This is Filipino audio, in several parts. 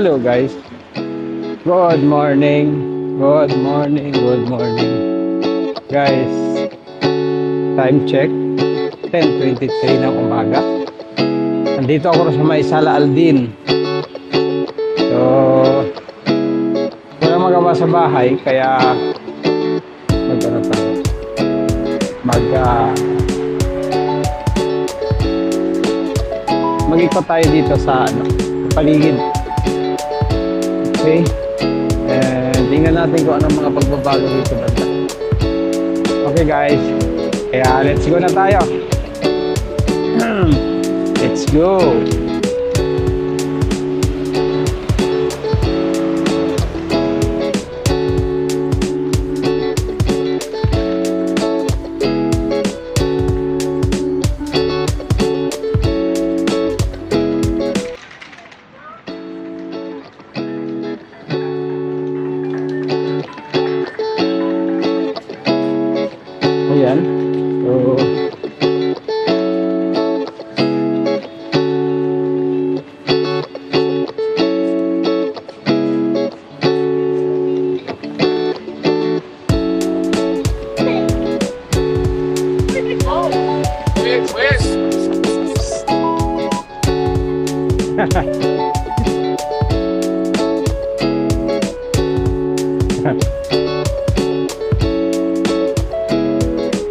Hello guys. Good morning. Good morning. Good morning. Guys, time check 10:23 ng umaga. Nandito ako sa may Sala Aldin. So, wala magawa sa bahay kaya mag-ikot tayo dito sa paligid. Okay? And tingnan natin kung anong mga pagbabago dito banda. Okay guys, kaya let's go na tayo. Let's go. Ayan. So,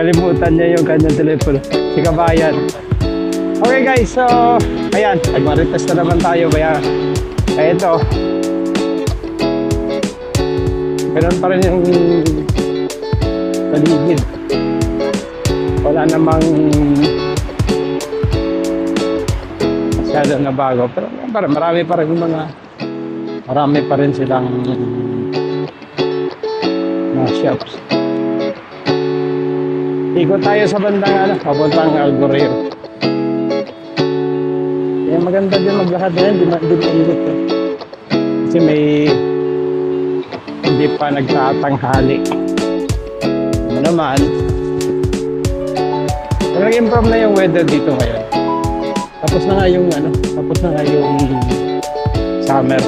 kalimutan niya yung kanyang telepono. Si Kabayan. Okay guys, so ayan, nag-marites na naman tayo. Kaya ito, ganoon pa rin yung paligid. Wala namang masyado na bago, pero marami pa rin silang mga shops. Ikot tayo sa bandang papuntang Algorio. Kaya maganda din maglakad na yan, di maikot eh. Kasi hindi pa nagtatanghali. Ano naman, nag-improve na yung weather dito ngayon. Tapos na nga yung summer.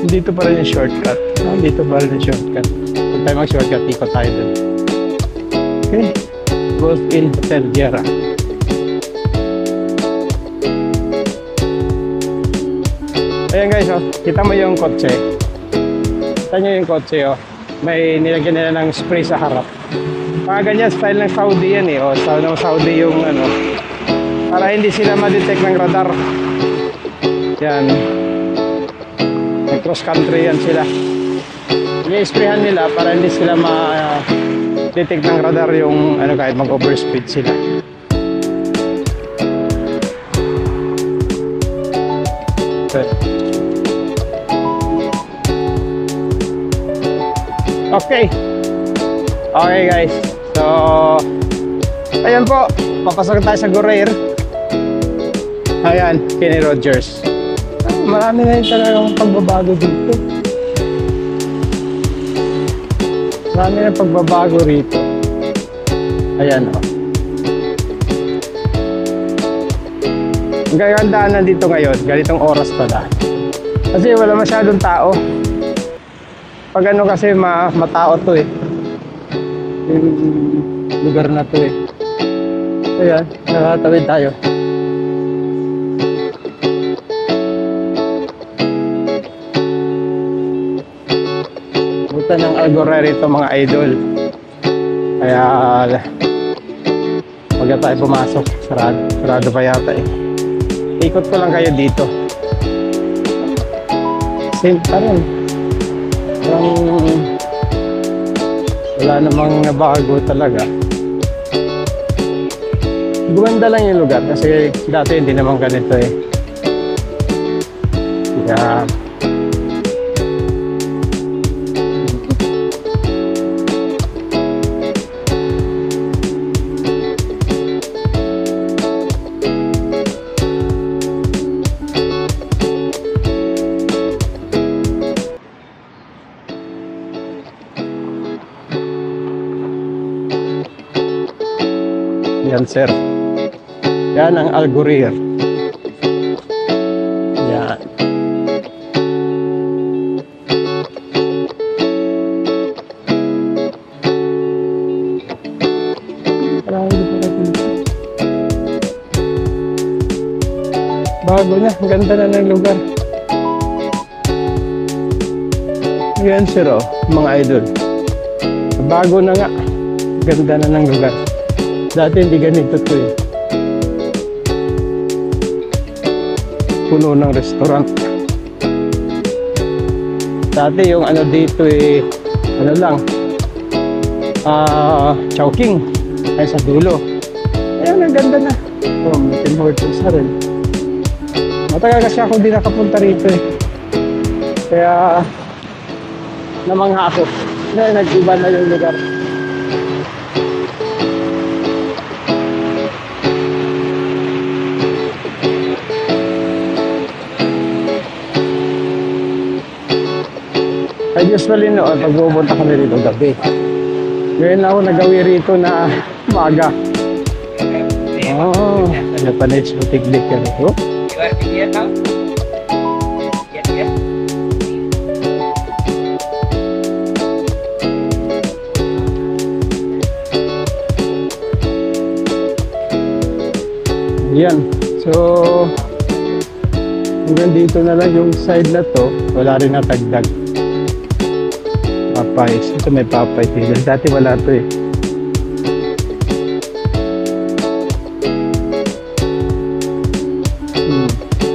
Dito pa rin yung shortcut. Dito pa rin yung shortcut. Kung tayo mag-shortcut, ikot tayo dun. Okay. Goes in Hotel Guerra. Ayan guys, oh. Kita mo yung kotse. Kita nyo yung kotse, oh. May nilagyan nila ng spray sa harap. Mga ganyan style ng Saudi yan eh. O, style ng Saudi yung para hindi sila ma-detect ng radar. Yan. Cross country yan sila. Ini-sprayhan nila para hindi sila ma-detect ng radar yung kahit mag-overspeed sila. Okay. Okay guys. So ayan po, papasok tayo sa Guerrero. Ayan, Kenny Rogers. Marami na rin talagang pagbabago dito. Marami na pagbabago rito. Ayan o. Ang gagandaan na dito ngayon, ganitong oras pala. Kasi wala masyadong tao. Pag kasi matao to eh. Yung lugar na to eh. Ayan, nakatawid tayo. Ng Algorio ito mga idol. Kaya wag tayo pumasok, sarado pa yata eh. Ikot ko lang kayo dito. Same pa rin. Wala namang bago talaga. Gumanda lang yung lugar kasi dati hindi naman ganito eh. Kaya Yan, sir. Yan ang Algurir. Yan. Bago na, ang ganda na ng lugar. Yan, sir, oh, mga idol. Bago na nga. Ganda na ng lugar. Dati hindi ganito to eh. Puno ng restaurant. Dati yung ano dito eh, ano lang, Chowking ay sa dulo. Ayan, ang ganda na. Oh, Tim Hortons na rin. Matagal kasi ako hindi nakapunta rito eh. Kaya namangha ako na nag-iba na yung lugar. Ay, usually noon, pag pupunta kami rito gabi. Ngayon ako nagawi rito na umaga. Oh, ano pa na yung tiglik ka rito? Yan. So, hanggang dito na lang yung side na to. Wala rin natagdag. Papayas. Ito may papay. Dati wala to eh.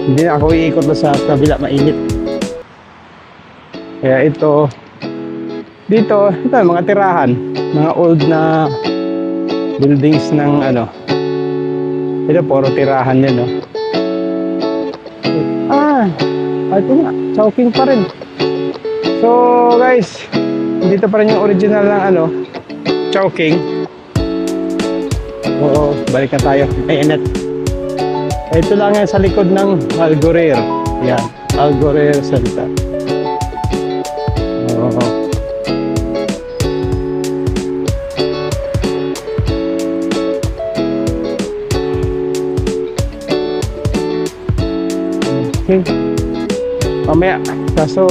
Hindi na ako iikot na sa kabila. Mainit. Kaya ito. Dito, ito mga tirahan. Mga old na buildings ng ano. Ito, puro tirahan yan, no? Ito nga. Chowking pa rin. So, guys, dito pa rin yung original ng ano, Chowking. Oo, balik na tayo. Ay, init. Ito lang yan sa likod ng Algurir. Yan, Algurir Center. Oo. Okay. Mamaya, kaso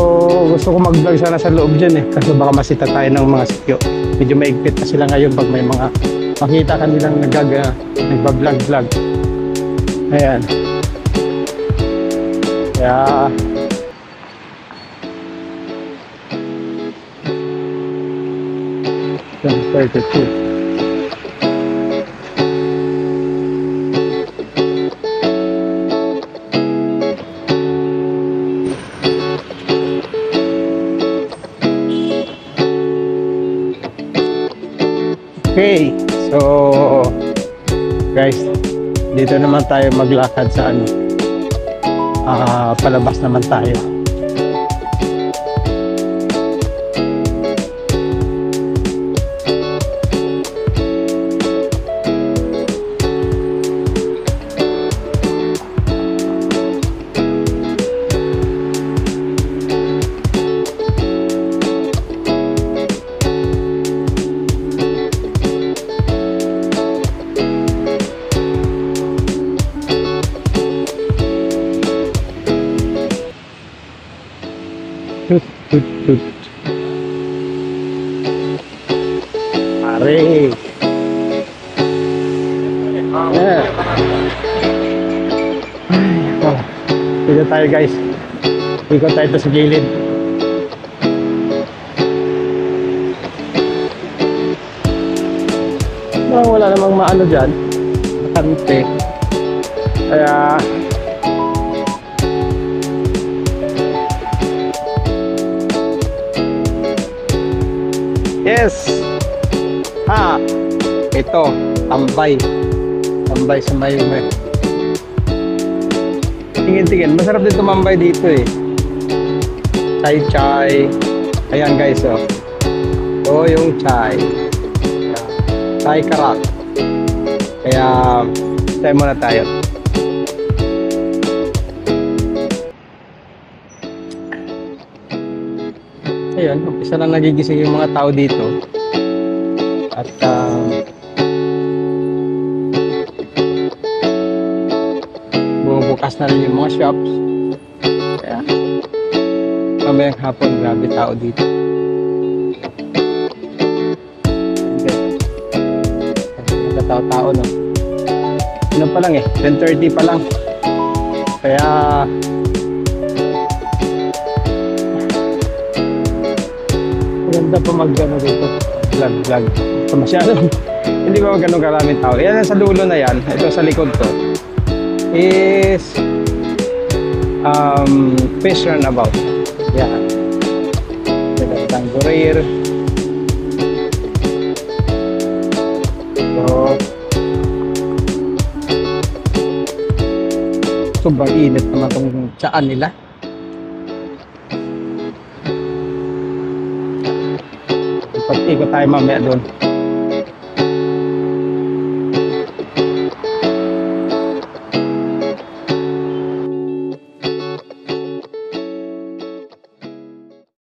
gusto ko mag-vlog sana sa loob dyan eh. Kaso baka masita tayo ng mga sikyo. Medyo maigpit na sila ngayon pag may mga makita kanilang nagbablog-vlog. Ayan. Kaya... Okay, so guys, dito naman tayo maglakad sa ano, palabas naman tayo. Tut. Pare. Yeah. Dito tayo guys. Ikot tayo sa gilid. Wala namang maano dyan. Kante. Kaya yes! Ito, tambay. Tambay sa Mayume. Tingin-tingin, masarap din tumambay dito eh. Chai-chai. Ayan guys, oh. Oh, yung chai. Chai karak. Kaya, tayo muna tayo. Ayun, umpisa lang nagigising yung mga tao dito. At bukas na rin yung mga shops. Kaya, mamayang hapon, grabe tao dito. Tao-tao, no? Ano pa lang 10:30 pa lang. Kaya, maganda pa mag-ano dito. Vlog. So, masyado. Hindi ba ganun karaming tao? Yan sa dulo na yan. Ito sa likod ko. Is fish runabout. Yan. Pinagtang Gurir. Sobrang init naman itong tsaan nila. Ikot tayo mamaya doon.